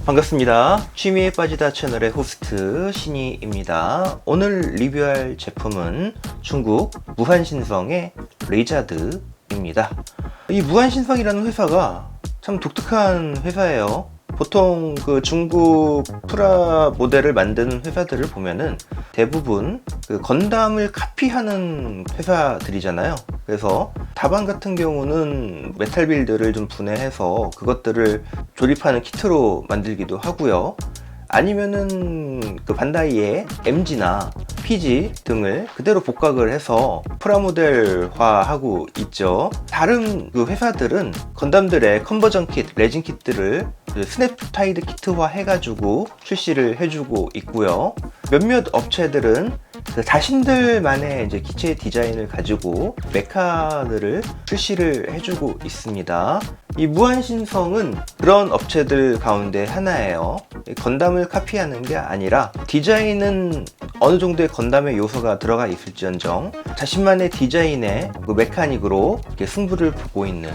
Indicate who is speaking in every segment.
Speaker 1: 반갑습니다. 취미에 빠지다 채널의 호스트 신이입니다. 오늘 리뷰할 제품은 중국 무한신성의 리자드입니다. 이 무한신성이라는 회사가 참 독특한 회사예요. 보통 그 중국 프라 모델을 만드는 회사들을 보면은 대부분 그 건담을 카피하는 회사들이잖아요. 그래서 다반 같은 경우는 메탈 빌드를 좀 분해해서 그것들을 조립하는 키트로 만들기도 하고요. 아니면은 그 반다이의 MG나 PG 등을 그대로 복각을 해서 프라모델화하고 있죠. 다른 그 회사들은 건담들의 컨버전 킷, 레진 킷들을 그 스냅타이드 키트화 해가지고 출시를 해주고 있고요. 몇몇 업체들은 그 자신들만의 이제 기체 디자인을 가지고 메카들을 출시를 해주고 있습니다. 이 무한신성은 그런 업체들 가운데 하나예요. 건담을 카피하는 게 아니라 디자인은 어느 정도의 건담의 요소가 들어가 있을지언정 자신만의 디자인의 그 메카닉으로 이렇게 승부를 보고 있는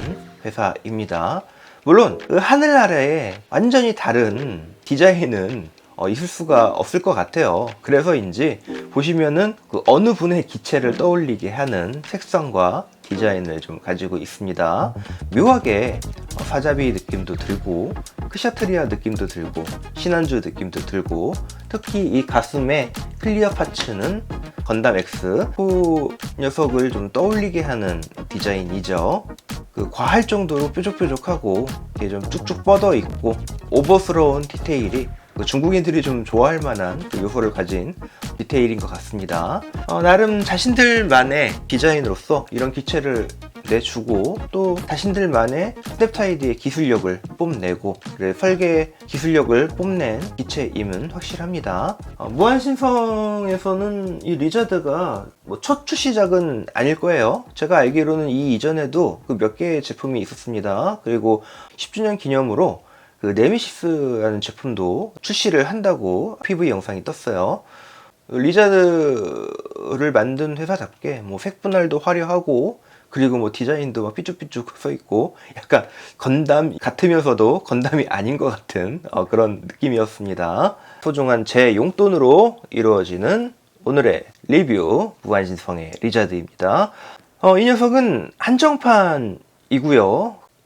Speaker 1: 회사입니다. 물론 그 하늘 아래에 완전히 다른 디자인은 있을 수가 없을 것 같아요. 그래서인지 보시면은 그 어느 분의 기체를 떠올리게 하는 색상과 디자인을 좀 가지고 있습니다. 묘하게 사자비 느낌도 들고 크샤트리아 느낌도 들고 신안주 느낌도 들고, 특히 이 가슴의 클리어 파츠는 건담 X 후 녀석을 좀 떠올리게 하는 디자인이죠. 그 과할 정도로 뾰족뾰족하고 이게 좀 쭉쭉 뻗어 있고 오버스러운 디테일이 중국인들이 좀 좋아할 만한 그 요소를 가진 디테일인 것 같습니다. 나름 자신들만의 디자인으로서 이런 기체를 내주고 또 자신들만의 스냅타이드의 기술력을 뽐내고 설계 기술력을 뽐낸 기체임은 확실합니다. 무한신성에서는 이 리자드가 첫 출시작은 아닐 거예요. 제가 알기로는 이 이전에도 그 몇 개의 제품이 있었습니다. 그리고 10주년 기념으로 그 네미시스라는 제품도 출시를 한다고 PV 영상이 떴어요. 리자드를 만든 회사답게 색분할도 화려하고, 그리고 디자인도 삐쭉삐쭉 써 있고 약간 건담 같으면서도 건담이 아닌 것 같은 그런 느낌이었습니다. 소중한 제 용돈으로 이루어지는 오늘의 리뷰 무한신성의 리자드입니다. 이 녀석은 한정판이고요.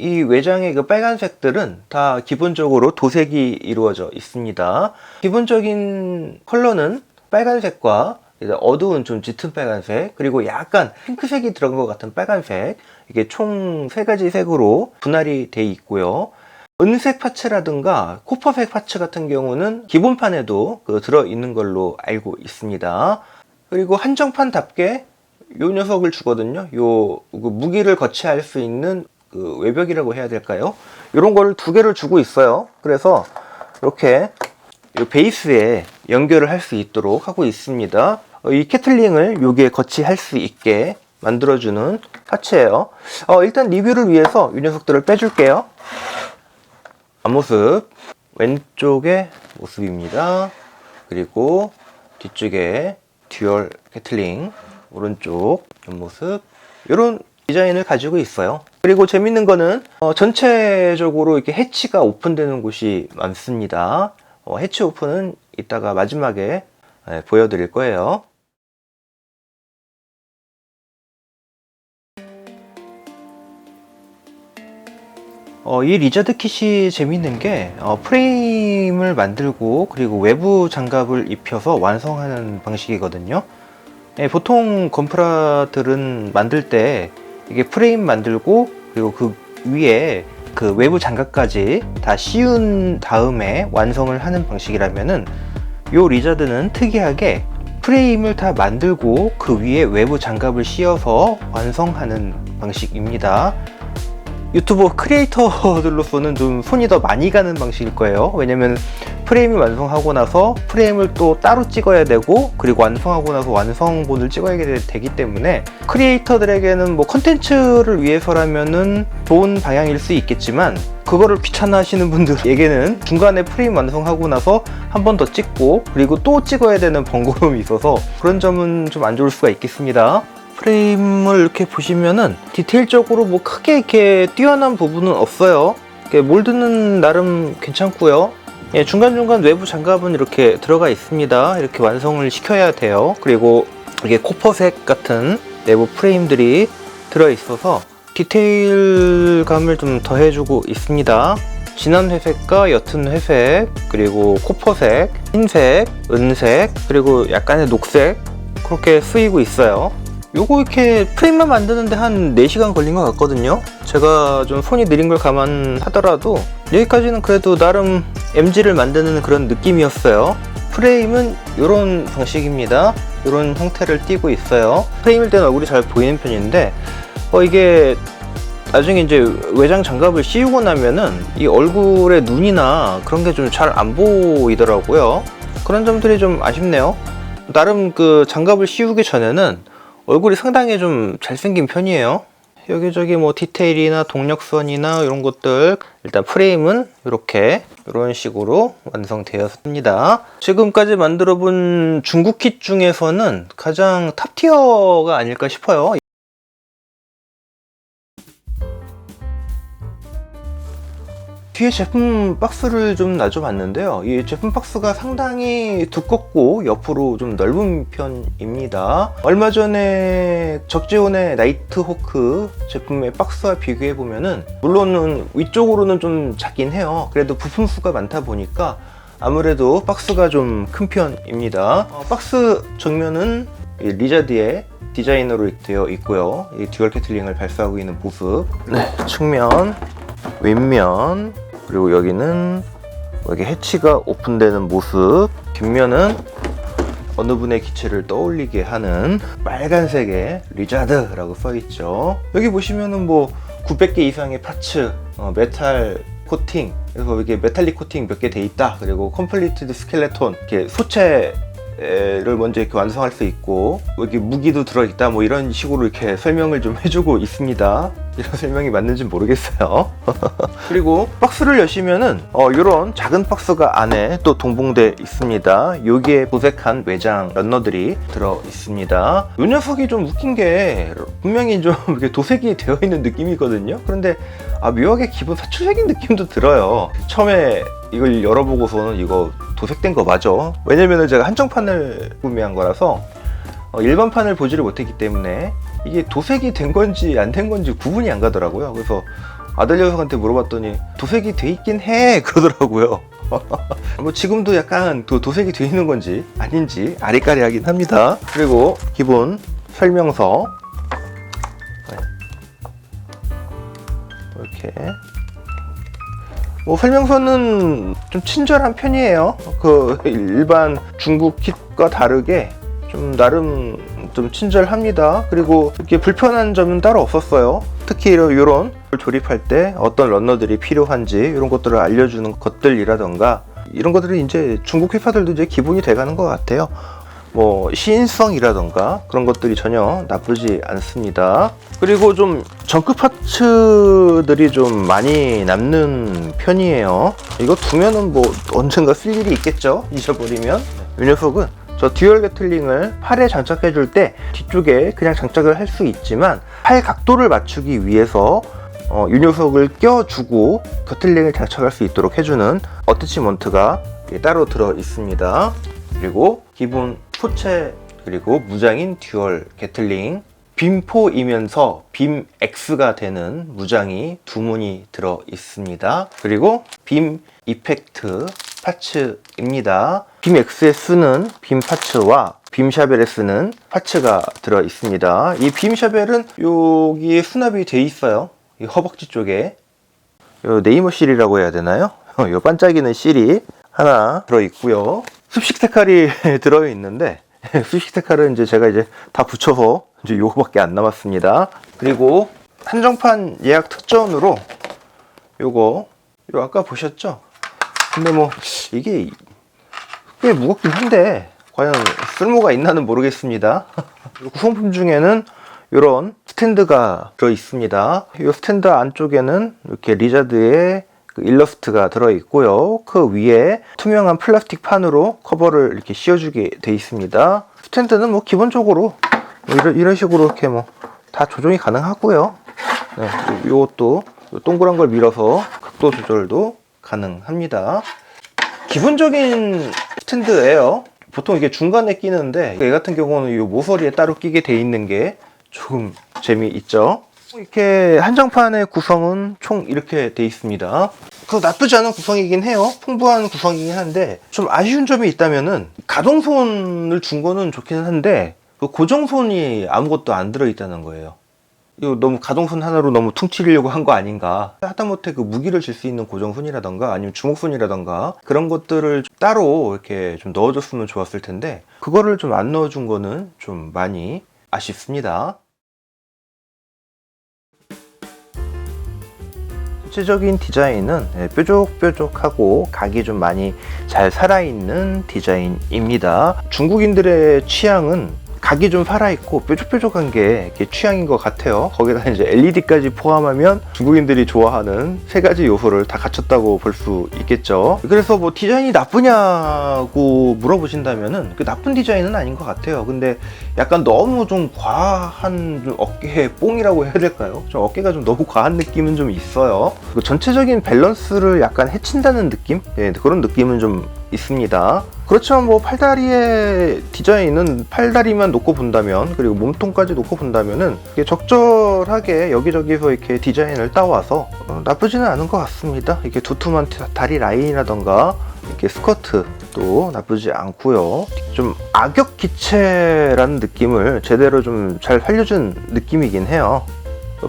Speaker 1: 이 외장의 그 빨간색들은 다 기본적으로 도색이 이루어져 있습니다. 기본적인 컬러는 빨간색과 어두운 좀 짙은 빨간색, 그리고 약간 핑크색이 들어간 것 같은 빨간색, 이게 총 3가지 색으로 분할이 돼 있고요. 은색 파츠라든가 코퍼색 파츠 같은 경우는 기본판에도 들어있는 걸로 알고 있습니다. 그리고 한정판답게 이 녀석을 주거든요. 무기를 거치할 수 있는 그 외벽이라고 해야 될까요? 이런 걸 2개를 주고 있어요. 그래서 이렇게 이 베이스에 연결을 할 수 있도록 하고 있습니다. 이 캐틀링을 여기에 거치할 수 있게 만들어주는 파츠예요. 일단 리뷰를 위해서 이 녀석들을 빼줄게요. 앞모습, 왼쪽의 모습입니다. 그리고 뒤쪽에 듀얼 캐틀링, 오른쪽 옆모습, 이런 디자인을 가지고 있어요. 그리고 재밌는 거는 전체적으로 이렇게 해치가 오픈되는 곳이 많습니다. 해치 오픈은 이따가 마지막에 보여드릴 거예요. 이 리자드 킷이 재밌는 게 프레임을 만들고 그리고 외부 장갑을 입혀서 완성하는 방식이거든요. 보통 건프라들은 만들 때 이게 프레임 만들고 그리고 그 위에 그 외부 장갑까지 다 씌운 다음에 완성을 하는 방식이라면은 요 리자드는 특이하게 프레임을 다 만들고 그 위에 외부 장갑을 씌워서 완성하는 방식입니다. 유튜버 크리에이터들로서는 좀 손이 더 많이 가는 방식일 거예요. 왜냐면 프레임이 완성하고 나서 프레임을 또 따로 찍어야 되고, 그리고 완성하고 나서 완성본을 찍어야 되기 때문에 크리에이터들에게는 컨텐츠를 위해서라면은 좋은 방향일 수 있겠지만, 그거를 귀찮아 하시는 분들에게는 중간에 프레임 완성하고 나서 한 번 더 찍고 그리고 또 찍어야 되는 번거로움이 있어서 그런 점은 좀 안 좋을 수가 있겠습니다. 프레임을 이렇게 보시면은 디테일적으로 크게 이렇게 뛰어난 부분은 없어요. 몰드는 나름 괜찮고요. 예, 중간중간 외부 장갑은 이렇게 들어가 있습니다. 이렇게 완성을 시켜야 돼요. 그리고 이게 코퍼색 같은 내부 프레임들이 들어있어서 디테일감을 좀 더해주고 있습니다. 진한 회색과 옅은 회색, 그리고 코퍼색, 흰색, 은색, 그리고 약간의 녹색, 그렇게 쓰이고 있어요. 요거 이렇게 프레임만 만드는데 한 4시간 걸린 것 같거든요. 제가 좀 손이 느린 걸 감안하더라도 여기까지는 그래도 나름 MG를 만드는 그런 느낌이었어요. 프레임은 이런 방식입니다. 이런 형태를 띠고 있어요. 프레임일 때는 얼굴이 잘 보이는 편인데 이게 나중에 이제 외장 장갑을 씌우고 나면은 이 얼굴의 눈이나 그런 게 좀 잘 안 보이더라고요. 그런 점들이 좀 아쉽네요. 나름 그 장갑을 씌우기 전에는 얼굴이 상당히 좀 잘생긴 편이에요. 여기저기 뭐 디테일이나 동력선이나 이런 것들, 일단 프레임은 이런 식으로 완성되었습니다. 지금까지 만들어 본 중국 킷 중에서는 가장 탑티어가 아닐까 싶어요. 뒤에 제품 박스를 좀 놔줘봤는데요. 이 제품 박스가 상당히 두껍고 옆으로 좀 넓은 편입니다. 얼마 전에 적재온의 나이트호크 제품의 박스와 비교해보면은 물론은 위쪽으로는 좀 작긴 해요. 그래도 부품 수가 많다 보니까 아무래도 박스가 좀 큰 편입니다. 박스 정면은 리자드의 디자이너로 되어 있고요. 이 듀얼 캐틀링을 발사하고 있는 모습, 측면, 윗면, 그리고 여기는 여기 해치가 오픈되는 모습, 뒷면은 어느 분의 기체를 떠올리게 하는 빨간색의 리자드라고 써있죠. 여기 보시면은 뭐 900개 이상의 파츠, 메탈 코팅, 그래서 이게 메탈릭 코팅 몇 개 돼 있다. 그리고 컴플리티드 스켈레톤, 이렇게 소체를 먼저 이렇게 완성할 수 있고, 여기 무기도 들어있다, 뭐 이런 식으로 이렇게 설명을 좀 해주고 있습니다. 이런 설명이 맞는지 모르겠어요. 그리고 박스를 여시면은 이런 작은 박스가 안에 또 동봉돼 있습니다. 여기에 도색한 외장 런너들이 들어 있습니다. 이 녀석이 좀 웃긴 게 분명히 좀 이렇게 도색이 되어 있는 느낌이거든요. 그런데 묘하게 기본 사출적인 느낌도 들어요. 처음에 이걸 열어보고서는 이거 도색된 거 맞아? 왜냐면은 제가 한정판을 구매한 거라서 일반판을 보지를 못했기 때문에 이게 도색이 된 건지 안 된 건지 구분이 안 가더라고요. 그래서 아들 녀석한테 물어봤더니 도색이 돼 있긴 해 그러더라고요. 뭐 지금도 약간 도색이 돼 있는 건지 아닌지 아리까리하긴 합니다. 그리고 기본 설명서 이렇게 설명서는 좀 친절한 편이에요. 그 일반 중국 킷과 다르게 좀 나름 좀 친절합니다. 그리고 이렇게 불편한 점은 따로 없었어요. 특히 이런 조립할 때 어떤 런너들이 필요한지 이런 것들을 알려주는 것들이라던가 이런 것들이 이제 중국 회사들도 이제 기본이 돼가는 것 같아요. 뭐 시인성이라던가 그런 것들이 전혀 나쁘지 않습니다. 그리고 좀 정크 파츠들이 좀 많이 남는 편이에요. 이거 두면은 뭐 언젠가 쓸 일이 있겠죠, 잊어버리면. 이 녀석은 저 듀얼 게틀링을 팔에 장착해 줄 때 뒤쪽에 그냥 장착을 할 수 있지만 팔 각도를 맞추기 위해서 이 녀석을 껴주고 게틀링을 장착할 수 있도록 해주는 어태치먼트가 따로 들어 있습니다. 그리고 기본 포체, 그리고 무장인 듀얼 게틀링, 빔4이면서 빔 X가 되는 무장이 두 문이 들어 있습니다. 그리고 빔 이펙트 파츠입니다. 빔 X에 쓰는 빔 파츠와 빔 샤벨에 쓰는 파츠가 들어 있습니다. 이 빔 샤벨은 여기에 수납이 돼 있어요. 이 허벅지 쪽에 네이머 실이라고 해야 되나요? 요 반짝이는 실이 하나 들어 있고요. 습식 색깔이 들어 있는데 습식 색깔은 이제 제가 이제 다 붙여서 이제 요거밖에 안 남았습니다. 그리고 한정판 예약 특전으로 요거 아까 보셨죠? 근데 뭐 이게 꽤 무겁긴 한데 과연 쓸모가 있나는 모르겠습니다. 구성품 중에는 이런 스탠드가 들어 있습니다. 이 스탠드 안쪽에는 이렇게 리자드의 일러스트가 들어 있고요. 그 위에 투명한 플라스틱 판으로 커버를 이렇게 씌워주게 돼 있습니다. 스탠드는 뭐 기본적으로 이런 식으로 이렇게 뭐 다 조정이 가능하고요. 네, 이것도 동그란 걸 밀어서 각도 조절도 가능합니다. 기본적인 스탠드예요. 보통 이게 중간에 끼는데 얘 같은 경우는 이 모서리에 따로 끼게 돼 있는 게 조금 재미있죠. 이렇게 한정판의 구성은 총 이렇게 돼 있습니다. 나쁘지 않은 구성이긴 해요. 풍부한 구성이긴 한데 좀 아쉬운 점이 있다면은 가동손을 준 거는 좋기는 한데 고정손이 아무것도 안 들어있다는 거예요. 이거 너무 가동손 하나로 너무 퉁치려고 한 거 아닌가. 하다못해 무기를 질 수 있는 고정손이라던가 아니면 주먹손이라던가 그런 것들을 따로 이렇게 좀 넣어줬으면 좋았을 텐데 그거를 좀 안 넣어준 거는 좀 많이 아쉽습니다. 전체적인 디자인은 뾰족뾰족하고 각이 좀 많이 잘 살아있는 디자인입니다. 중국인들의 취향은 각이 좀 살아있고 뾰족뾰족한 게 취향인 것 같아요. 거기다 이제 LED까지 포함하면 중국인들이 좋아하는 세 가지 요소를 다 갖췄다고 볼 수 있겠죠. 그래서 뭐 디자인이 나쁘냐고 물어보신다면은 나쁜 디자인은 아닌 것 같아요. 근데 약간 너무 좀 과한 좀 어깨 뽕이라고 해야 될까요? 좀 어깨가 좀 너무 과한 느낌은 좀 있어요. 전체적인 밸런스를 약간 해친다는 느낌? 네, 그런 느낌은 좀 있습니다. 그렇지만 뭐 팔다리의 디자인은 팔다리만 놓고 본다면 그리고 몸통까지 놓고 본다면은 적절하게 여기저기서 이렇게 디자인을 따와서 나쁘지는 않은 것 같습니다. 이렇게 두툼한 다리 라인이라던가 이렇게 스커트도 나쁘지 않고요. 좀 악역 기체라는 느낌을 제대로 좀 잘 살려준 느낌이긴 해요.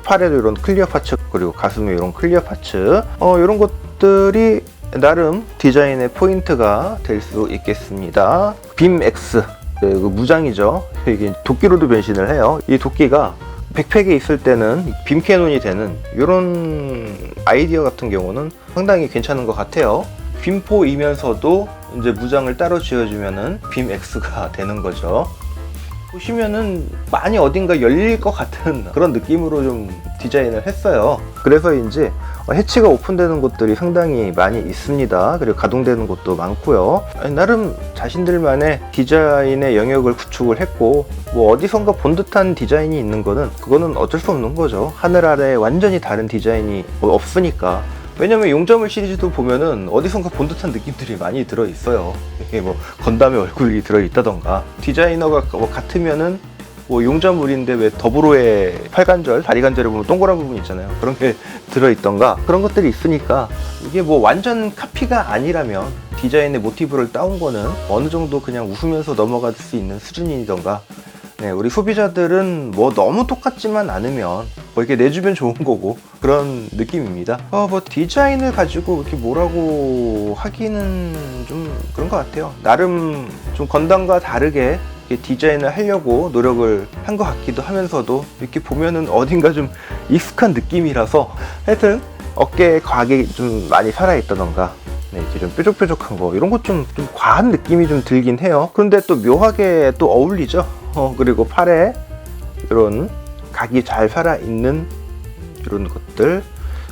Speaker 1: 팔에도 이런 클리어 파츠 그리고 가슴에 이런 클리어 파츠 이런 것들이 나름 디자인의 포인트가 될 수 있겠습니다. 빔 X 무장이죠. 이게 도끼로도 변신을 해요. 이 도끼가 백팩에 있을 때는 빔 캐논이 되는 이런 아이디어 같은 경우는 상당히 괜찮은 것 같아요. 빔포이면서도 이제 무장을 따로 지어주면은 빔 X가 되는 거죠. 보시면은 많이 어딘가 열릴 것 같은 그런 느낌으로 좀 디자인을 했어요. 그래서인지 해치가 오픈되는 곳들이 상당히 많이 있습니다. 그리고 가동되는 곳도 많고요. 나름 자신들만의 디자인의 영역을 구축을 했고 뭐 어디선가 본 듯한 디자인이 있는 거는 그거는 어쩔 수 없는 거죠. 하늘 아래 완전히 다른 디자인이 없으니까. 왜냐면 용자물 시리즈도 보면은 어디선가 본 듯한 느낌들이 많이 들어있어요. 이게 뭐 건담의 얼굴이 들어있다던가 디자이너가 뭐 같으면은 뭐 용자물인데 왜 더불어의 팔관절, 다리관절에 보면 동그란 부분 있잖아요. 그런 게 들어있던가 그런 것들이 있으니까 이게 뭐 완전 카피가 아니라면 디자인의 모티브를 따온 거는 어느 정도 그냥 웃으면서 넘어갈 수 있는 수준이던가 네, 우리 소비자들은 뭐 너무 똑같지만 않으면 뭐 이렇게 내주면 좋은 거고 그런 느낌입니다. 뭐 디자인을 가지고 이렇게 뭐라고 하기는 좀 그런 것 같아요. 나름 좀 건담과 다르게 이렇게 디자인을 하려고 노력을 한 것 같기도 하면서도 이렇게 보면은 어딘가 좀 익숙한 느낌이라서 하여튼 어깨에 각이 좀 많이 살아있다던가 네, 이렇게 좀 뾰족뾰족한 거 이런 것 좀 과한 느낌이 좀 들긴 해요. 그런데 또 묘하게 또 어울리죠. 그리고 팔에 이런 각이 잘 살아있는 이런 것들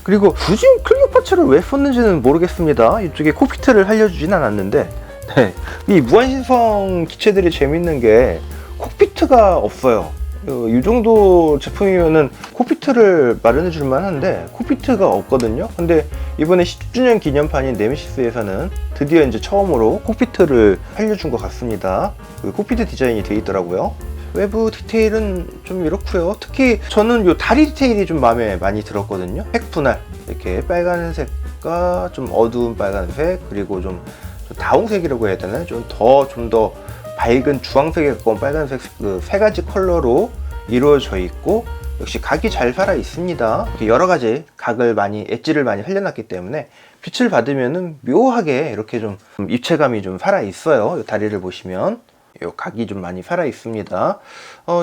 Speaker 1: 그리고 굳이 클리어 파츠를 왜 썼는지는 모르겠습니다. 이쪽에 콕피트를 알려주진 않았는데 네, 이 무한신성 기체들이 재밌는 게 콕피트가 없어요. 이 정도 제품이면은 콕피트를 마련해 줄만 한데 콕피트가 없거든요. 근데 이번에 10주년 기념판인 네메시스에서는 드디어 이제 처음으로 콕피트를 알려준 것 같습니다. 그 콕피트 디자인이 되어 있더라고요. 외부 디테일은 좀 이렇고요. 특히 저는 요 다리 디테일이 좀 마음에 많이 들었거든요. 색 분할 이렇게 빨간색과 좀 어두운 빨간색 그리고 좀 다홍색이라고 해야 되나요? 좀 더 밝은 주황색에 가까운 빨간색 그 세 가지 컬러로 이루어져 있고 역시 각이 잘 살아 있습니다. 여러 가지 각을 많이 엣지를 많이 흘려놨기 때문에 빛을 받으면은 묘하게 이렇게 좀 입체감이 좀 살아 있어요. 이 다리를 보시면 이 각이 좀 많이 살아 있습니다.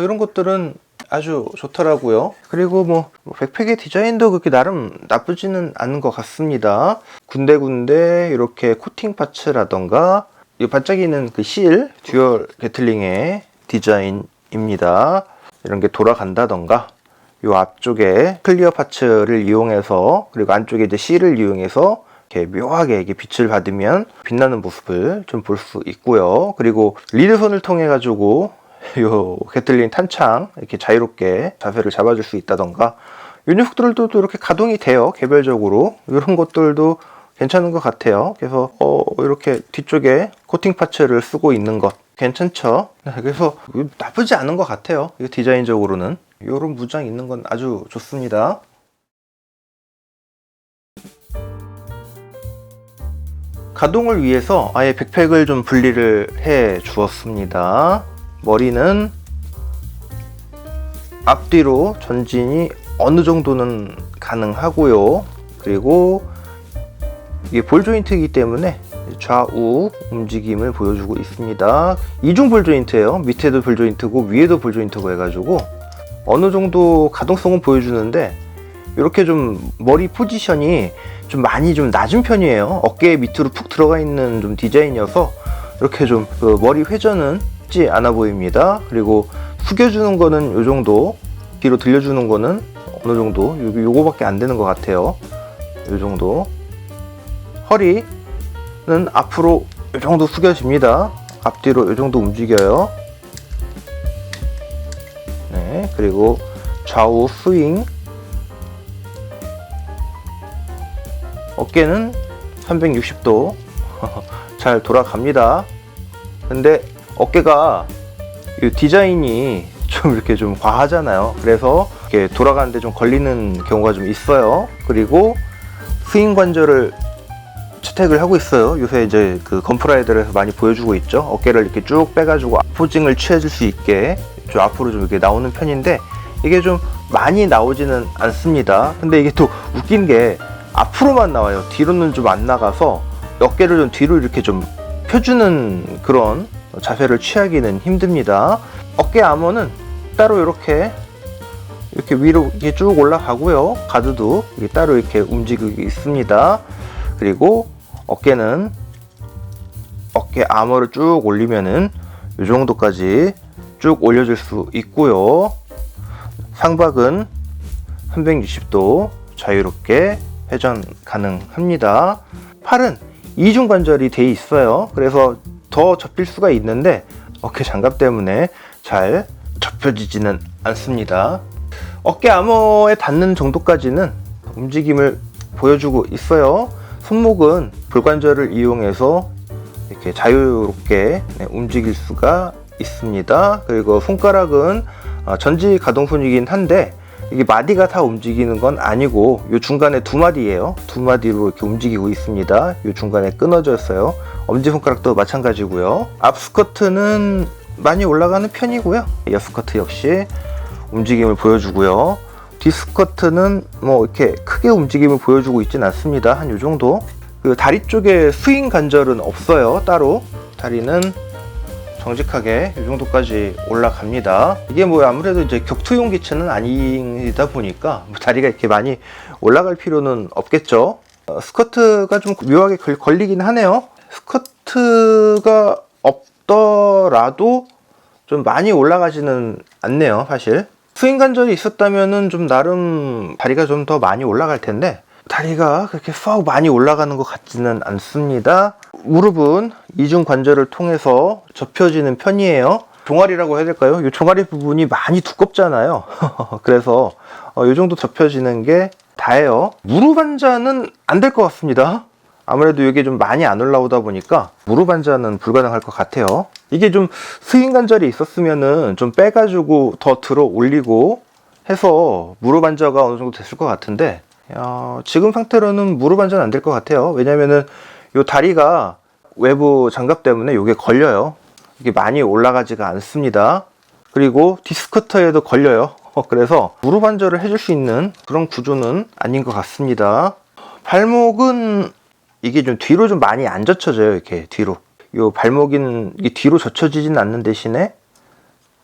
Speaker 1: 이런 것들은 아주 좋더라고요. 그리고 뭐 백팩의 디자인도 그렇게 나름 나쁘지는 않은 것 같습니다. 군데군데 이렇게 코팅 파츠라던가 이 반짝이는 그 실 듀얼 게틀링의 디자인입니다. 이런 게 돌아간다던가 이 앞쪽에 클리어 파츠를 이용해서 그리고 안쪽에 이제 실을 이용해서 이렇게 묘하게 이게 빛을 받으면 빛나는 모습을 좀 볼 수 있고요. 그리고 리드선을 통해 가지고 요 게틀링 탄창 이렇게 자유롭게 자세를 잡아줄 수 있다던가 이 녀석들도 또 이렇게 가동이 돼요. 개별적으로. 이런 것들도 괜찮은 것 같아요. 그래서 이렇게 뒤쪽에 코팅 파츠를 쓰고 있는 것 괜찮죠? 네, 그래서 나쁘지 않은 것 같아요. 이 디자인적으로는 이런 무장 있는 건 아주 좋습니다. 가동을 위해서 아예 백팩을 좀 분리를 해 주었습니다. 머리는 앞뒤로 전진이 어느 정도는 가능하고요. 그리고 이게 볼 조인트이기 때문에 좌우 움직임을 보여주고 있습니다. 이중 볼 조인트예요. 밑에도 볼 조인트고 위에도 볼 조인트고 해가지고 어느 정도 가동성은 보여주는데 이렇게 좀 머리 포지션이 좀 많이 좀 낮은 편이에요. 어깨 밑으로 푹 들어가 있는 좀 디자인이어서 이렇게 좀 그 머리 회전은 쉽지 않아 보입니다. 그리고 숙여주는 거는 요 정도, 뒤로 들려주는 거는 어느 정도 요거밖에 안 되는 것 같아요. 요 정도. 허리는 앞으로 요 정도 숙여집니다. 앞뒤로 요 정도 움직여요. 네, 그리고 좌우 스윙. 어깨는 360도 잘 돌아갑니다. 근데 어깨가 이 디자인이 좀 이렇게 좀 과하잖아요. 그래서 이렇게 돌아가는데 좀 걸리는 경우가 좀 있어요. 그리고 스윙 관절을 채택을 하고 있어요. 요새 이제 그 건프라이더에서 많이 보여주고 있죠. 어깨를 이렇게 쭉 빼가지고 포징을 취해줄 수 있게 좀 앞으로 좀 이렇게 나오는 편인데 이게 좀 많이 나오지는 않습니다. 근데 이게 또 웃긴 게 앞으로만 나와요. 뒤로는 좀 안 나가서 어깨를 좀 뒤로 이렇게 좀 펴주는 그런 자세를 취하기는 힘듭니다. 어깨 아머는 따로 이렇게 위로 이렇게 쭉 올라가고요. 가드도 따로 이렇게 움직이고 있습니다. 그리고 어깨는 어깨 아머를 쭉 올리면은 이 정도까지 쭉 올려줄 수 있고요. 상박은 360도 자유롭게 회전 가능합니다. 팔은 이중 관절이 돼 있어요. 그래서 더 접힐 수가 있는데 어깨 장갑 때문에 잘 접혀지지는 않습니다. 어깨 아머에 닿는 정도까지는 움직임을 보여주고 있어요. 손목은 볼관절을 이용해서 이렇게 자유롭게 움직일 수가 있습니다. 그리고 손가락은 전지 가동손이긴 한데 이게 마디가 다 움직이는 건 아니고 이 중간에 두 마디예요. 두 마디로 이렇게 움직이고 있습니다. 이 중간에 끊어져 있어요. 엄지손가락도 마찬가지고요. 앞 스커트는 많이 올라가는 편이고요. 옆 스커트 역시 움직임을 보여주고요. 뒷 스커트는 뭐 이렇게 크게 움직임을 보여주고 있진 않습니다. 한 요 정도. 그 다리 쪽에 스윙 관절은 없어요. 따로 다리는 정직하게 이 정도까지 올라갑니다. 이게 뭐 아무래도 이제 격투용 기체는 아니다 보니까 뭐 다리가 이렇게 많이 올라갈 필요는 없겠죠. 스커트가 좀 묘하게 걸리긴 하네요. 스커트가 없더라도 좀 많이 올라가지는 않네요. 사실 스윙 관절이 있었다면은 좀 나름 다리가 좀 더 많이 올라갈 텐데 다리가 그렇게 썩 많이 올라가는 것 같지는 않습니다. 무릎은 이중 관절을 통해서 접혀지는 편이에요. 종아리라고 해야 될까요? 이 종아리 부분이 많이 두껍잖아요. 그래서 이 정도 접혀지는 게 다예요. 무릎 환자는 안 될 것 같습니다. 아무래도 이게 좀 많이 안 올라오다 보니까 무릎 환자는 불가능할 것 같아요. 이게 좀 스윙 관절이 있었으면은 좀 빼가지고 더 들어 올리고 해서 무릎 환자가 어느 정도 됐을 것 같은데 지금 상태로는 무릎 환자는 안 될 것 같아요. 왜냐면은 요 다리가 외부 장갑 때문에 이게 걸려요. 이게 많이 올라가지가 않습니다. 그리고 디스커터에도 걸려요. 그래서 무릎 환절을 해줄 수 있는 그런 구조는 아닌 것 같습니다. 발목은 이게 좀 뒤로 좀 많이 안 젖혀져요. 이렇게 뒤로. 요 발목은 이게 뒤로 젖혀지진 않는 대신에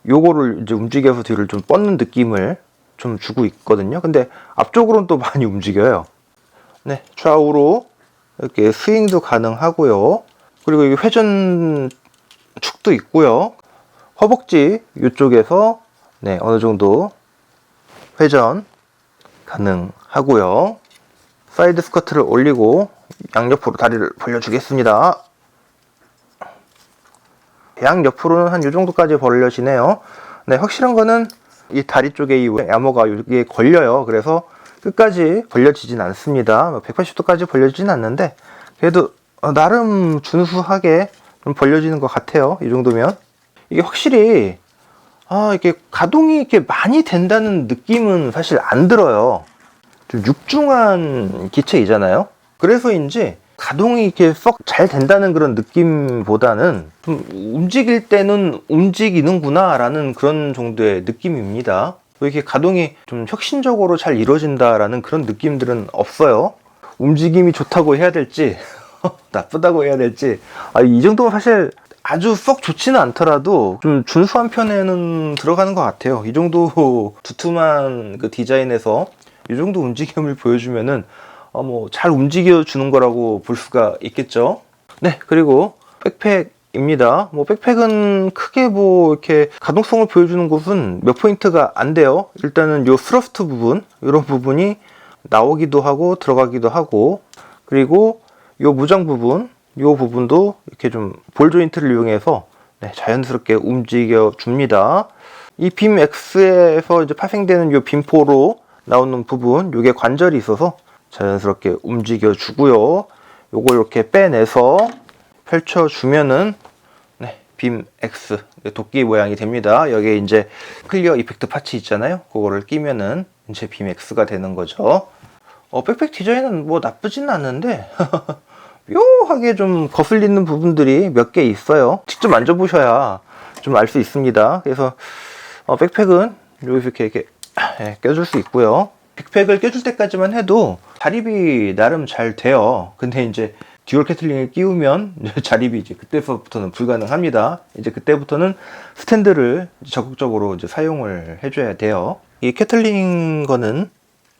Speaker 1: 요거를 이제 움직여서 뒤를 좀 뻗는 느낌을 좀 주고 있거든요. 근데 앞쪽으로는 또 많이 움직여요. 네, 좌우로 이렇게 스윙도 가능하고요. 그리고 이 회전 축도 있고요. 허벅지 이쪽에서 네, 어느 정도 회전 가능하고요. 사이드 스쿼트를 올리고 양옆으로 다리를 벌려주겠습니다. 양옆으로는 한 이 정도까지 벌려지네요. 네, 확실한 거는 이 다리 쪽에 이 야모가 여기에 걸려요. 그래서 끝까지 벌려지진 않습니다. 180도까지 벌려지진 않는데 그래도 나름 준수하게 좀 벌려지는 것 같아요. 이 정도면. 이게 확실히 이게 가동이 이렇게 많이 된다는 느낌은 사실 안 들어요. 좀 육중한 기체이잖아요. 그래서인지 가동이 이렇게 썩 잘 된다는 그런 느낌보다는 좀 움직일 때는 움직이는구나 라는 그런 정도의 느낌입니다. 이렇게 가동이 좀 혁신적으로 잘 이루어진다라는 그런 느낌들은 없어요. 움직임이 좋다고 해야 될지 나쁘다고 해야 될지 이 정도면 사실 아주 썩 좋지는 않더라도 좀 준수한 편에는 들어가는 것 같아요. 이 정도 두툼한 그 디자인에서 이 정도 움직임을 보여주면은 뭐 잘 움직여 주는 거라고 볼 수가 있겠죠. 네, 그리고 백팩입니다. 뭐 백팩은 크게 뭐 이렇게 가동성을 보여주는 곳은 몇 포인트가 안 돼요. 일단은 요 스러스트 부분, 이런 부분이 나오기도 하고 들어가기도 하고, 그리고 요 무장 부분, 요 부분도 이렇게 좀 볼 조인트를 이용해서 자연스럽게 움직여 줍니다. 이 빔 X에서 이제 파생되는 요 빔포로 나오는 부분, 요게 관절이 있어서 자연스럽게 움직여 주고요. 요걸 이렇게 빼내서 펼쳐 주면은 빔 X 도끼 모양이 됩니다. 여기에 이제 클리어 이펙트 파츠 있잖아요. 그거를 끼면은 이제 빔 X가 되는 거죠. 백팩 디자인은 뭐 나쁘진 않은데 묘하게 좀 거슬리는 부분들이 몇 개 있어요. 직접 만져보셔야 좀 알 수 있습니다. 그래서 백팩은 이렇게 껴줄 수 있고요. 백팩을 껴줄 때까지만 해도 자립이 나름 잘 돼요. 근데 이제 듀얼 캐틀링을 끼우면 자립이 이제 그때부터는 불가능합니다. 이제 그때부터는 스탠드를 적극적으로 이제 사용을 해줘야 돼요. 이 캐틀링 거는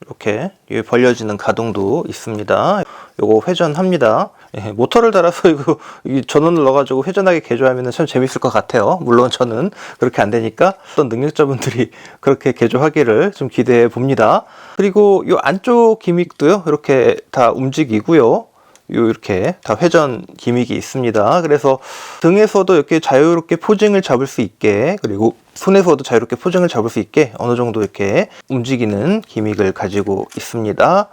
Speaker 1: 이렇게 벌려지는 가동도 있습니다. 요거 회전합니다. 모터를 달아서 이거 전원을 넣어가지고 회전하게 개조하면 참 재밌을 것 같아요. 물론 저는 그렇게 안 되니까 어떤 능력자분들이 그렇게 개조하기를 좀 기대해 봅니다. 그리고 요 안쪽 기믹도요, 이렇게 다 움직이고요. 이렇게 다 회전 기믹이 있습니다. 그래서 등에서도 이렇게 자유롭게 포징을 잡을 수 있게, 그리고 손에서도 자유롭게 포징을 잡을 수 있게 어느 정도 이렇게 움직이는 기믹을 가지고 있습니다.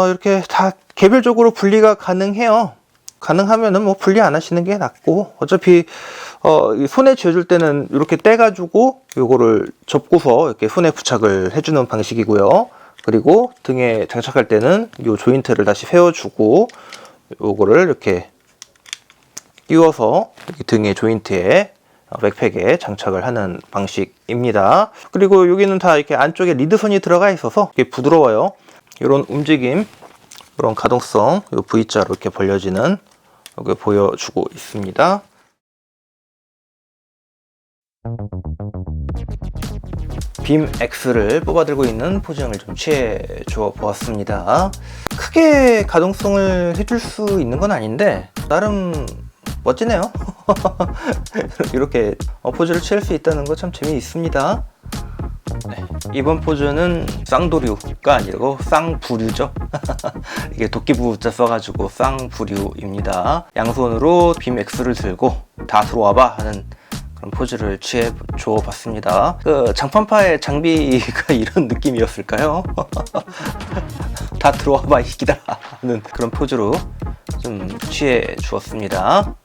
Speaker 1: 이렇게 다 개별적으로 분리가 가능해요. 가능하면은 뭐 분리 안 하시는 게 낫고, 어차피 손에 쥐어줄 때는 이렇게 떼가지고 요거를 접고서 이렇게 손에 부착을 해주는 방식이고요. 그리고 등에 장착할 때는 요 조인트를 다시 세워주고 요거를 이렇게 끼워서 등의 조인트에 백팩에 장착을 하는 방식입니다. 그리고 여기는 다 이렇게 안쪽에 리드선이 들어가 있어서 이렇게 부드러워요. 이런 움직임, 이런 가동성, 요 V자로 이렇게 벌려지는 여기 보여주고 있습니다. 빔 X를 뽑아들고 있는 포징을 좀 취해 주어 보았습니다. 크게 가동성을 해줄 수 있는 건 아닌데 나름 멋지네요. 이렇게 포즈를 취할 수 있다는 거 참 재미있습니다. 이번 포즈는 쌍도류가 아니고 쌍부류죠. 이게 도끼부자 써가지고 쌍부류입니다. 양손으로 빔 X를 들고 다 들어와봐 하는 그런 포즈를 취해 주어 봤습니다. 그 장판파의 장비가 이런 느낌이었을까요? 다 들어와봐 이기다 하는 그런 포즈로 좀 취해 주었습니다.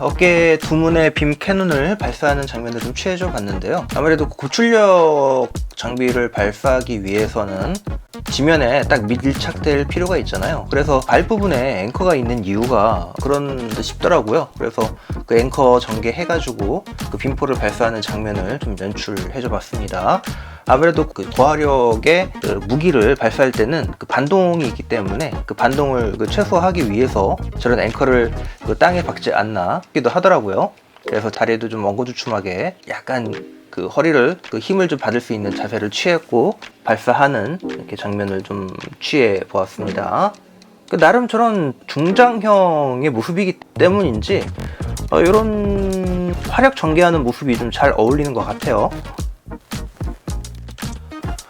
Speaker 1: 어깨 두문의 빔 캐논을 발사하는 장면을 좀 취해줘 봤는데요. 아무래도 고출력 장비를 발사하기 위해서는 지면에 딱 밀착될 필요가 있잖아요. 그래서 발 부분에 앵커가 있는 이유가 그런 듯 싶더라고요. 그래서 그 앵커 전개해가지고 그 빔포를 발사하는 장면을 좀 연출해줘 봤습니다. 아무래도 그 고화력의 그 무기를 발사할 때는 그 반동이 있기 때문에 그 반동을 최소화하기 위해서 저런 앵커를 그 땅에 박지 않나 싶기도 하더라고요. 그래서 다리도 좀 엉거주춤하게 약간 그 허리를 그 힘을 좀 받을 수 있는 자세를 취했고 발사하는 이렇게 장면을 좀 취해 보았습니다. 나름 저런 중장형의 모습이기 때문인지 이런 화력 전개하는 모습이 좀 잘 어울리는 것 같아요.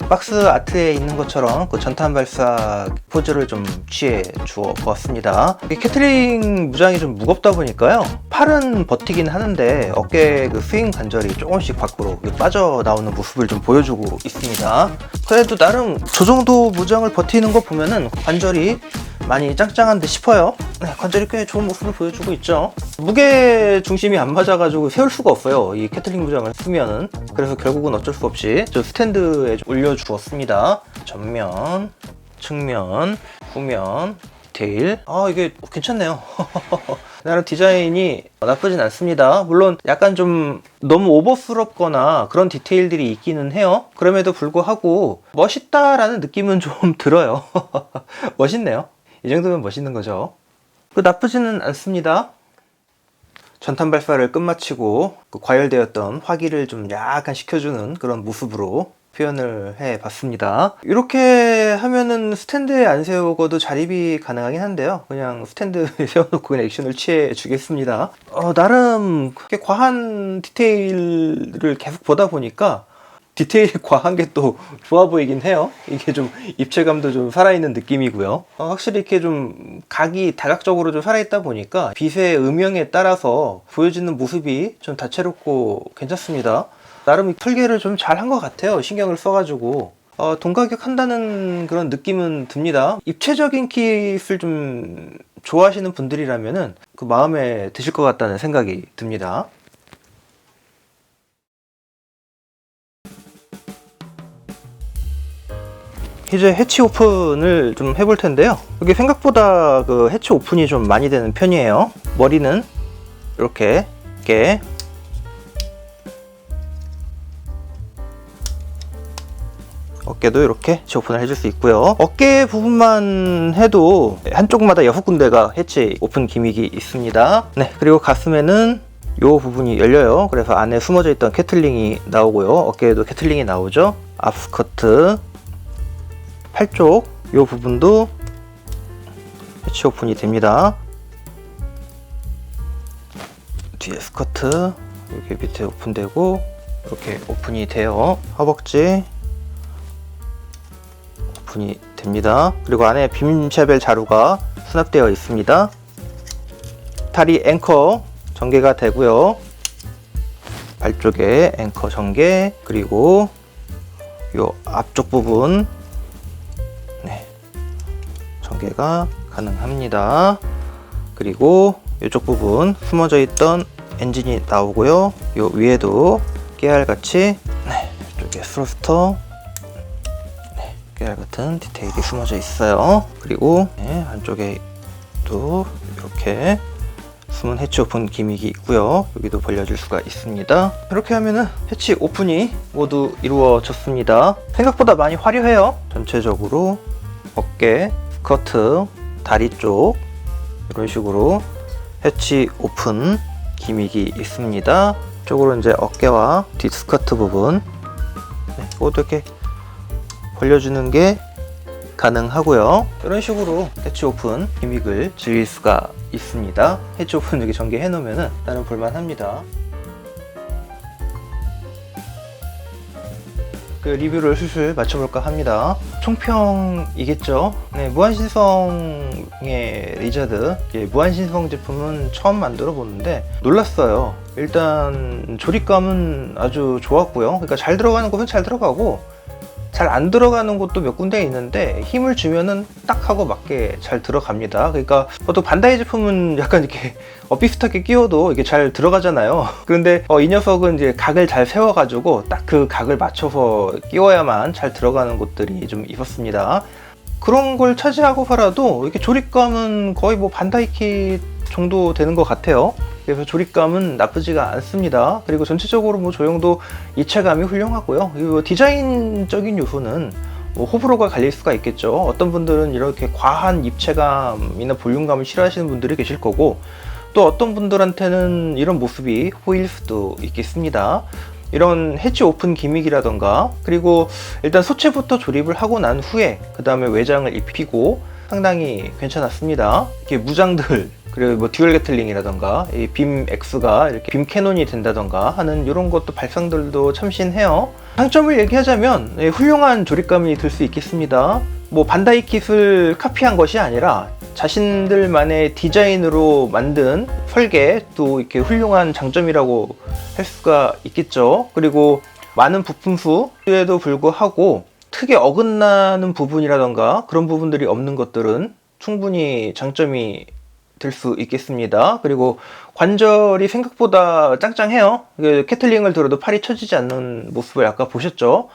Speaker 1: 박스 아트에 있는 것처럼 그 전탄 발사 포즈를 좀 취해 주어 보았습니다. 캐틀링 무장이 좀 무겁다 보니까요, 팔은 버티긴 하는데 어깨 그 스윙 관절이 조금씩 밖으로 빠져나오는 모습을 좀 보여주고 있습니다. 그래도 나름 저 정도 무장을 버티는 거 보면은 관절이 많이 짱짱한데 싶어요. 네, 관절이 꽤 좋은 모습을 보여주고 있죠. 무게 중심이 안 맞아가지고 세울 수가 없어요, 이 캐틀링 무장을 쓰면은. 그래서 결국은 어쩔 수 없이 저 스탠드에 올려주었습니다. 전면, 측면, 후면, 디테일. 이게 괜찮네요. 나름 디자인이 나쁘진 않습니다. 물론 약간 좀 너무 오버스럽거나 그런 디테일들이 있기는 해요. 그럼에도 불구하고 멋있다라는 느낌은 좀 들어요. 멋있네요. 이 정도면 멋있는 거죠. 나쁘지는 않습니다. 전탄 발사를 끝마치고 과열되었던 화기를 좀 약간 식혀주는 그런 모습으로 표현을 해 봤습니다. 이렇게 하면은 스탠드에 안 세우고도 자립이 가능하긴 한데요, 그냥 스탠드에 세워놓고 그냥 액션을 취해 주겠습니다. 나름 그렇게 과한 디테일을 계속 보다 보니까 디테일이 과한 게 또 좋아 보이긴 해요. 이게 좀 입체감도 좀 살아있는 느낌이고요. 확실히 이렇게 좀 각이 다각적으로 좀 살아있다 보니까 빛의 음영에 따라서 보여지는 모습이 좀 다채롭고 괜찮습니다. 나름 설계를 좀 잘 한 것 같아요, 신경을 써가지고. 동가격 한다는 그런 느낌은 듭니다. 입체적인 킷을 좀 좋아하시는 분들이라면은 그 마음에 드실 것 같다는 생각이 듭니다. 이제 해치 오픈을 좀 해볼 텐데요. 이게 생각보다 그 해치 오픈이 좀 많이 되는 편이에요. 머리는 이렇게 어깨도 이렇게 해치 오픈을 해줄 수 있고요. 어깨 부분만 해도 한쪽마다 6군데가 해치 오픈 기믹이 있습니다. 네, 그리고 가슴에는 이 부분이 열려요. 그래서 안에 숨어져 있던 캐틀링이 나오고요. 어깨에도 캐틀링이 나오죠. 앞스커트, 팔 쪽 이 부분도 해치 오픈이 됩니다. 뒤에 스커트 이렇게 밑에 오픈되고 이렇게 오픈이 돼요. 허벅지 오픈이 됩니다. 그리고 안에 빔샤벨 자루가 수납되어 있습니다. 다리 앵커 전개가 되고요. 발 쪽에 앵커 전개, 그리고 이 앞쪽 부분 전개가 가능합니다. 그리고 이쪽 부분 숨어져 있던 엔진이 나오고요. 이 위에도 깨알같이 이쪽에 스로스터 깨알 같은 디테일이 숨어져 있어요. 그리고 안쪽에도 이렇게 숨은 해치 오픈 기믹이 있고요. 여기도 벌려줄 수가 있습니다. 이렇게 하면은 해치 오픈이 모두 이루어졌습니다. 생각보다 많이 화려해요. 전체적으로 어깨, 스커트, 다리 쪽 이런 식으로 해치 오픈 기믹이 있습니다. 이쪽으로 이제 어깨와 뒷 스커트 부분 이것도 이렇게 벌려주는 게 가능하고요. 이런 식으로 해치 오픈 기믹을 즐길 수가 있습니다. 해치 오픈 여기 전개해 놓으면 나름 볼만합니다. 그 리뷰를 슬슬 맞춰볼까 합니다. 총평이겠죠. 네, 무한신성의 리자드, 무한신성 제품은 처음 만들어 보는데 놀랐어요. 일단 조립감은 아주 좋았고요. 그러니까 잘 들어가는 곳은 잘 들어가고 잘 안 들어가는 곳도 몇 군데 있는데 힘을 주면은 딱 하고 맞게 잘 들어갑니다. 그러니까 보통 반다이 제품은 약간 이렇게 비슷하게 끼워도 이게 잘 들어가잖아요. 그런데 이 녀석은 이제 각을 잘 세워가지고 딱 그 각을 맞춰서 끼워야만 잘 들어가는 곳들이 좀 있었습니다. 그런 걸 차지하고서라도 이렇게 조립감은 거의 뭐 반다이 킷 정도 되는 것 같아요. 그래서 조립감은 나쁘지가 않습니다. 그리고 전체적으로 뭐 조형도 입체감이 훌륭하고요. 이 디자인적인 요소는 호불호가 갈릴 수가 있겠죠. 어떤 분들은 이렇게 과한 입체감이나 볼륨감을 싫어하시는 분들이 계실 거고, 또 어떤 분들한테는 이런 모습이 호일 수도 있겠습니다. 이런 해치 오픈 기믹이라던가, 그리고 일단 소체부터 조립을 하고 난 후에 그 다음에 외장을 입히고 상당히 괜찮았습니다. 이렇게 무장들, 그리고 뭐 듀얼 게틀링이라던가 이 빔 X가 이렇게 빔 캐논이 된다던가 하는 이런 것도 발상들도 참신해요. 장점을 얘기하자면 훌륭한 조립감이 들 수 있겠습니다. 뭐 반다이 킷을 카피한 것이 아니라 자신들만의 디자인으로 만든 설계, 또 이렇게 훌륭한 장점이라고 할 수가 있겠죠. 그리고 많은 부품 수에도 불구하고 크게 어긋나는 부분이라던가 그런 부분들이 없는 것들은 충분히 장점이 될 수 있겠습니다. 그리고 관절이 생각보다 짱짱해요. 캐틀링을 들어도 팔이 처지지 않는 모습을 아까 보셨죠.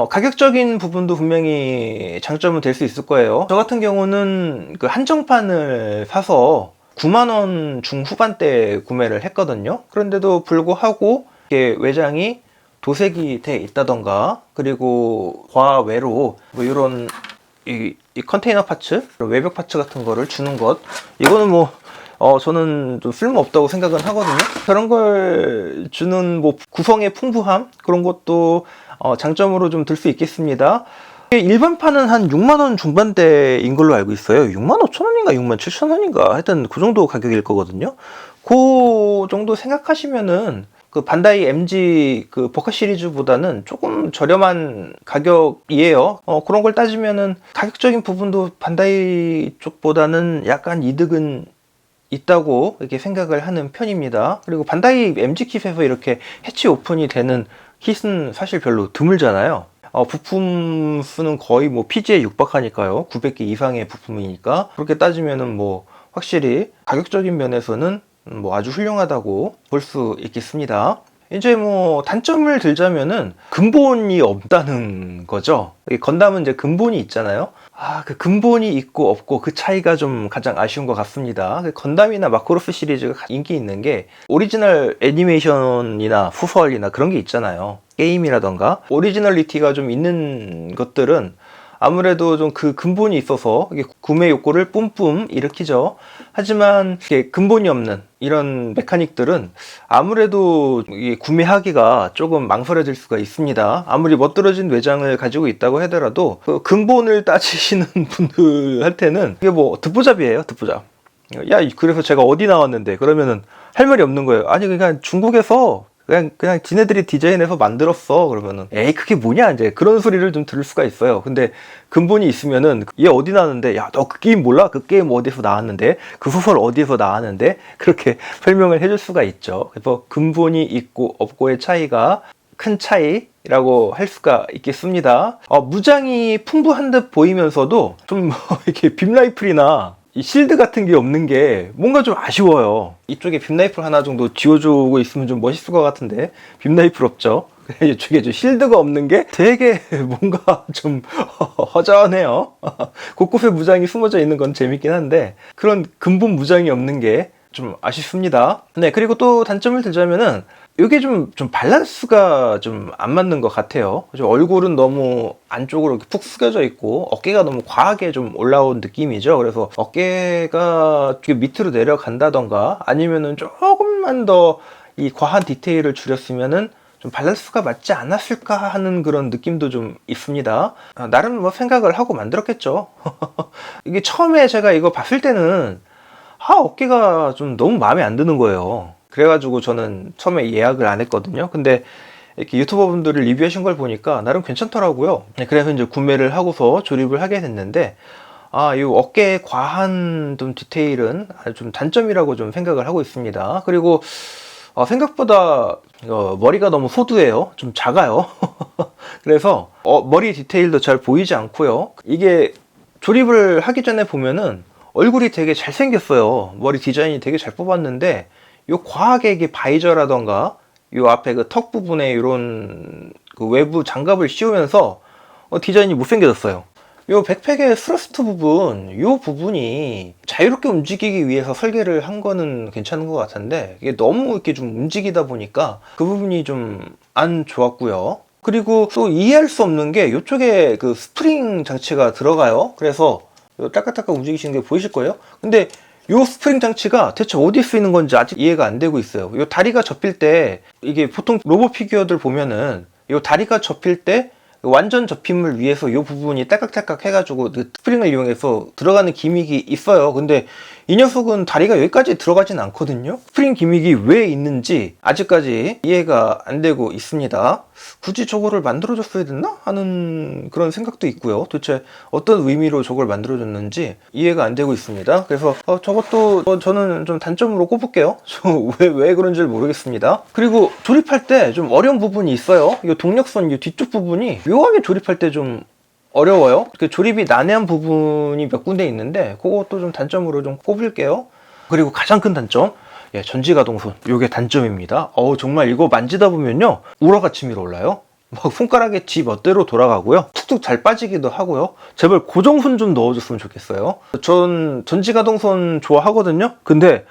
Speaker 1: 가격적인 부분도 분명히 장점은 될 수 있을 거예요. 저 같은 경우는 그 한정판을 사서 9만원 중후반대 구매를 했거든요. 그런데도 불구하고 이게 외장이 도색이 돼 있다던가, 그리고 과외로 뭐 이런 이 컨테이너 파츠, 외벽 파츠 같은 거를 주는 것, 이거는 뭐 저는 좀 쓸모없다고 생각은 하거든요. 그런 걸 주는 뭐 구성의 풍부함, 그런 것도 장점으로 좀 들 수 있겠습니다. 일반판은 한 6만원 중반대인 걸로 알고 있어요. 6만 5천원인가 6만 7천원인가 하여튼 그 정도 가격일 거거든요. 그 정도 생각하시면은 그 반다이 MG 그 버카 시리즈보다는 조금 저렴한 가격이에요. 그런 걸 따지면은 가격적인 부분도 반다이 쪽보다는 약간 이득은 있다고 이렇게 생각을 하는 편입니다. 그리고 반다이 MG 킷에서 이렇게 해치 오픈이 되는 킷은 사실 별로 드물잖아요. 부품 수는 거의 뭐 PG에 육박하니까요. 900개 이상의 부품이니까. 그렇게 따지면은 뭐 확실히 가격적인 면에서는 뭐 아주 훌륭하다고 볼 수 있겠습니다. 이제 뭐 단점을 들자면은 근본이 없다는 거죠. 건담은 이제 근본이 있잖아요. 그 근본이 있고 없고 그 차이가 좀 가장 아쉬운 것 같습니다. 건담이나 마크로스 시리즈가 인기 있는 게 오리지널 애니메이션이나 후설이나 그런 게 있잖아요. 게임이라던가 오리지널리티가 좀 있는 것들은 아무래도 좀 그 근본이 있어서 구매 욕구를 뿜뿜 일으키죠. 하지만 이게 근본이 없는 이런 메카닉들은 아무래도 구매하기가 조금 망설여질 수가 있습니다. 아무리 멋들어진 외장을 가지고 있다고 하더라도 그 근본을 따지시는 분들한테는 이게 뭐 듣보잡이에요, 듣보잡. 야, 그래서 제가 어디 나왔는데 그러면은 할 말이 없는 거예요. 아니 그냥 중국에서 그냥 지네들이 디자인해서 만들었어. 그러면은 에이 그게 뭐냐, 이제 그런 소리를 좀 들을 수가 있어요. 근데 근본이 있으면은 얘 어디 나왔는데, 야 너 그 게임 몰라? 그 게임 어디서 나왔는데, 그 소설 어디서 나왔는데, 그렇게 설명을 해줄 수가 있죠. 그래서 근본이 있고 없고의 차이가 큰 차이라고 할 수가 있겠습니다. 무장이 풍부한 듯 보이면서도 좀 이렇게 빔라이플이나 이 실드 같은 게 없는 게 뭔가 좀 아쉬워요. 이쪽에 빔라이플 하나 정도 쥐어주고 있으면 좀 멋있을 것 같은데 빔라이플 없죠. 이쪽에 좀 실드가 없는 게 되게 뭔가 좀 허전해요. 곳곳에 무장이 숨어져 있는 건 재밌긴 한데 그런 근본 무장이 없는 게 좀 아쉽습니다. 네, 그리고 또 단점을 들자면은 이게 좀 밸런스가 좀 안 맞는 것 같아요. 얼굴은 너무 안쪽으로 푹 숙여져 있고 어깨가 너무 과하게 좀 올라온 느낌이죠. 그래서 어깨가 밑으로 내려간다던가 아니면은 조금만 더 이 과한 디테일을 줄였으면은 좀 밸런스가 맞지 않았을까 하는 그런 느낌도 좀 있습니다. 나름 뭐 생각을 하고 만들었겠죠. 이게 처음에 제가 이거 봤을 때는 어깨가 좀 너무 마음에 안 드는 거예요. 그래가지고 저는 처음에 예약을 안 했거든요. 근데 이렇게 유튜버 분들이 리뷰하신 걸 보니까 나름 괜찮더라고요. 그래서 이제 구매를 하고서 조립을 하게 됐는데 이 어깨에 과한 좀 디테일은 좀 단점이라고 좀 생각을 하고 있습니다. 그리고 생각보다 머리가 너무 소두해요. 좀 작아요. 그래서 머리 디테일도 잘 보이지 않고요. 이게 조립을 하기 전에 보면은 얼굴이 되게 잘생겼어요. 머리 디자인이 되게 잘 뽑았는데 요 과하게 이게 바이저라던가 요 앞에 그 턱 부분에 이런 그 외부 장갑을 씌우면서 디자인이 못생겨졌어요. 요 백팩의 스러스트 부분, 요 부분이 자유롭게 움직이기 위해서 설계를 한 거는 괜찮은 것 같은데 이게 너무 이렇게 좀 움직이다 보니까 그 부분이 좀 안 좋았고요. 그리고 또 이해할 수 없는 게 이쪽에 그 스프링 장치가 들어가요. 그래서 딸깍딸깍 움직이시는 게 보이실 거예요. 근데 요 스프링 장치가 대체 어디에 쓰이는 건지 아직 이해가 안 되고 있어요. 요 다리가 접힐 때 이게 보통 로봇 피규어들 보면은 요 다리가 접힐 때 완전 접힘을 위해서 요 부분이 딸깍딸깍 해가지고 그 스프링을 이용해서 들어가는 기믹이 있어요. 근데 이 녀석은 다리가 여기까지 들어가진 않거든요. 스프링 기믹이 왜 있는지 아직까지 이해가 안 되고 있습니다. 굳이 저거를 만들어줬어야 됐나? 하는 그런 생각도 있고요. 도대체 어떤 의미로 저걸 만들어줬는지 이해가 안 되고 있습니다. 그래서 저것도 저는 좀 단점으로 꼽을게요. 왜 그런지 모르겠습니다. 그리고 조립할 때 좀 어려운 부분이 있어요. 이 동력선 이 뒤쪽 부분이 묘하게 조립할 때 좀 어려워요. 조립이 난해한 부분이 몇 군데 있는데 그것도 좀 단점으로 좀 꼽을게요. 그리고 가장 큰 단점, 전지가동손. 이게 단점입니다. 정말 이거 만지다 보면요, 우라같이 밀어올라요. 막 손가락에 지 멋대로 돌아가고요. 툭툭 잘 빠지기도 하고요. 제발 고정손 좀 넣어줬으면 좋겠어요. 전 전지가동손 좋아하거든요. 근데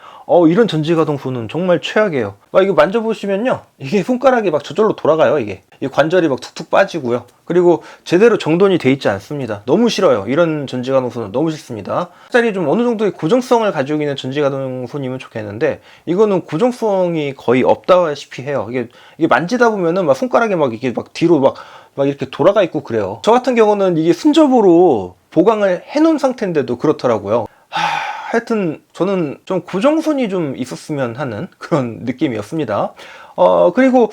Speaker 1: 이런 전지가동손은 정말 최악이에요. 이거 만져보시면요, 이게 손가락이 막 저절로 돌아가요. 이게 이 관절이 막 툭툭 빠지고요. 그리고 제대로 정돈이 돼 있지 않습니다. 너무 싫어요. 이런 전지가동손은 너무 싫습니다. 차라리 좀 어느 정도의 고정성을 가지고 있는 전지가동손이면 좋겠는데 이거는 고정성이 거의 없다시피 해요. 이게 만지다 보면은 막 손가락이 막 이게 막 뒤로 막 이렇게 돌아가 있고 그래요. 저 같은 경우는 이게 순접으로 보강을 해놓은 상태인데도 그렇더라고요. 하여튼 저는 좀 고정선이 좀 있었으면 하는 그런 느낌이었습니다. 그리고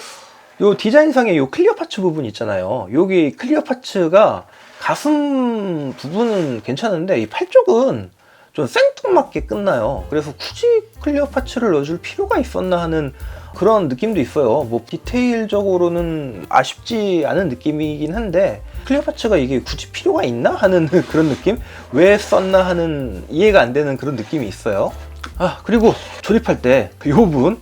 Speaker 1: 요 디자인상의 요 클리어 파츠 부분 있잖아요. 여기 클리어 파츠가 가슴 부분은 괜찮은데 이 팔 쪽은 좀 생뚱맞게 끝나요. 그래서 굳이 클리어 파츠를 넣어줄 필요가 있었나 하는 그런 느낌도 있어요. 뭐 디테일적으로는 아쉽지 않은 느낌이긴 한데 클리어 파츠가 이게 굳이 필요가 있나 하는 그런 느낌? 왜 썼나 하는 이해가 안 되는 그런 느낌이 있어요. 그리고 조립할 때 요 부분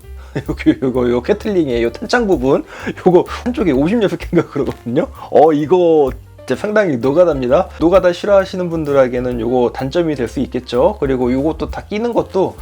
Speaker 1: 요 캐틀링의 요 탄창 부분 요거 한쪽에 56개인가 그러거든요. 이거 상당히 노가다입니다. 노가다 싫어하시는 분들에게는 요거 단점이 될 수 있겠죠. 그리고 요것도 다 끼는 것도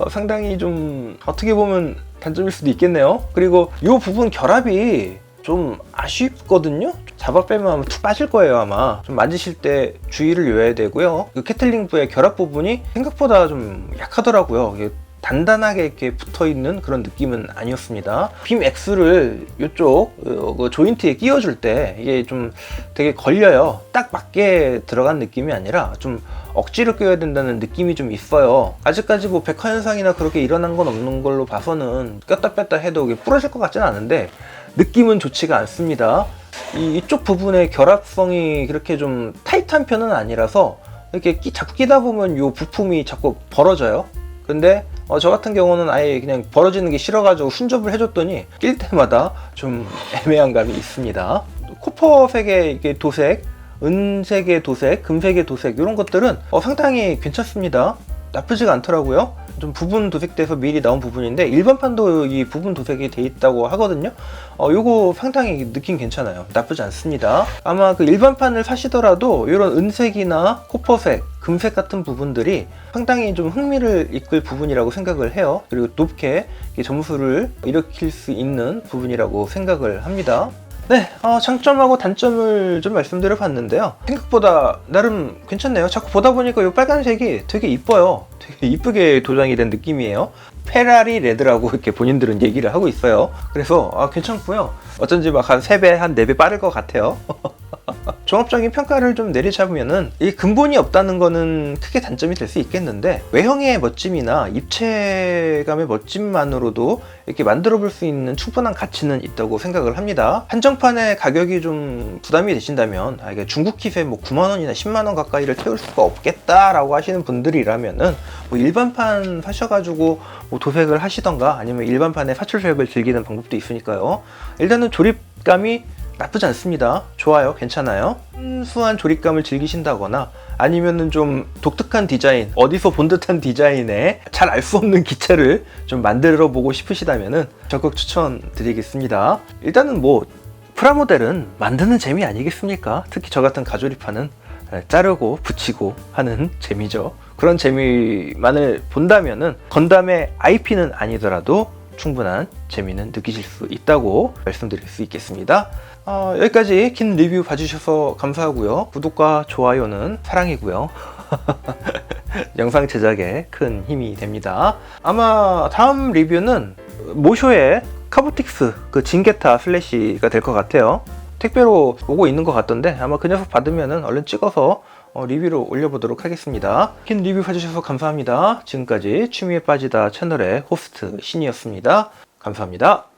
Speaker 1: 상당히 좀 어떻게 보면 단점일 수도 있겠네요. 그리고 요 부분 결합이 좀 아쉽거든요. 잡아 빼면 아마 툭 빠질 거예요. 아마 좀 만지실 때 주의를 요해야 되고요. 그 캐틀링부의 결합 부분이 생각보다 좀 약하더라고요. 이게 단단하게 이렇게 붙어있는 그런 느낌은 아니었습니다. 빔 X를 이쪽 그 조인트에 끼워줄 때 이게 좀 되게 걸려요. 딱 맞게 들어간 느낌이 아니라 좀 억지로 끼워야 된다는 느낌이 좀 있어요. 아직까지 뭐 백화 현상이나 그렇게 일어난 건 없는 걸로 봐서는 꼈다 뺐다 해도 이게 부러질 것 같지는 않은데 느낌은 좋지가 않습니다. 이쪽 부분의 결합성이 그렇게 좀 타이트한 편은 아니라서 이렇게 자꾸 끼다 보면 이 부품이 자꾸 벌어져요. 근데 저 같은 경우는 아예 그냥 벌어지는 게 싫어가지고 순접을 해줬더니 낄 때마다 좀 애매한 감이 있습니다. 코퍼색의 이게 도색, 은색의 도색, 금색의 도색 이런 것들은 상당히 괜찮습니다. 나쁘지가 않더라고요. 좀 부분 도색돼서 미리 나온 부분인데 일반판도 이 부분 도색이 돼 있다고 하거든요. 요거 상당히 느낌 괜찮아요. 나쁘지 않습니다. 아마 그 일반판을 사시더라도 이런 은색이나 코퍼색, 금색 같은 부분들이 상당히 좀 흥미를 이끌 부분이라고 생각을 해요. 그리고 높게 점수를 일으킬 수 있는 부분이라고 생각을 합니다. 네, 장점하고 단점을 좀 말씀드려 봤는데요. 생각보다 나름 괜찮네요. 자꾸 보다 보니까 이 빨간색이 되게 이뻐요. 되게 이쁘게 도장이 된 느낌이에요. 페라리 레드라고 이렇게 본인들은 얘기를 하고 있어요. 그래서 괜찮고요. 어쩐지 막 한 3배, 한 4배 빠를 것 같아요. 종합적인 평가를 좀 내리자면은 이 근본이 없다는 거는 크게 단점이 될 수 있겠는데 외형의 멋짐이나 입체감의 멋짐만으로도 이렇게 만들어 볼 수 있는 충분한 가치는 있다고 생각을 합니다. 한정판의 가격이 좀 부담이 되신다면 이게 중국 킷에 뭐 9만원이나 10만원 가까이를 태울 수가 없겠다라고 하시는 분들이라면은 뭐 일반판 사셔가지고 뭐 도색을 하시던가 아니면 일반판의 사출색을 즐기는 방법도 있으니까요. 일단은 조립감이 나쁘지 않습니다. 좋아요. 괜찮아요. 순수한 조립감을 즐기신다거나 아니면은 좀 독특한 디자인, 어디서 본 듯한 디자인에 잘 알 수 없는 기체를 좀 만들어 보고 싶으시다면은 적극 추천드리겠습니다. 일단은 뭐 프라모델은 만드는 재미 아니겠습니까? 특히 저 같은 가조립하는 자르고 붙이고 하는 재미죠. 그런 재미만을 본다면은 건담의 IP는 아니더라도 충분한 재미는 느끼실 수 있다고 말씀드릴 수 있겠습니다. 여기까지 긴 리뷰 봐주셔서 감사하고요. 구독과 좋아요는 사랑이고요. 영상 제작에 큰 힘이 됩니다. 아마 다음 리뷰는 모쇼의 카보틱스 그 징게타 슬래시가 될 것 같아요. 택배로 오고 있는 것 같던데 아마 그 녀석 받으면은 얼른 찍어서 리뷰로 올려보도록 하겠습니다. 긴 리뷰 봐주셔서 감사합니다. 지금까지 취미에 빠지다 채널의 호스트 신이었습니다. 감사합니다.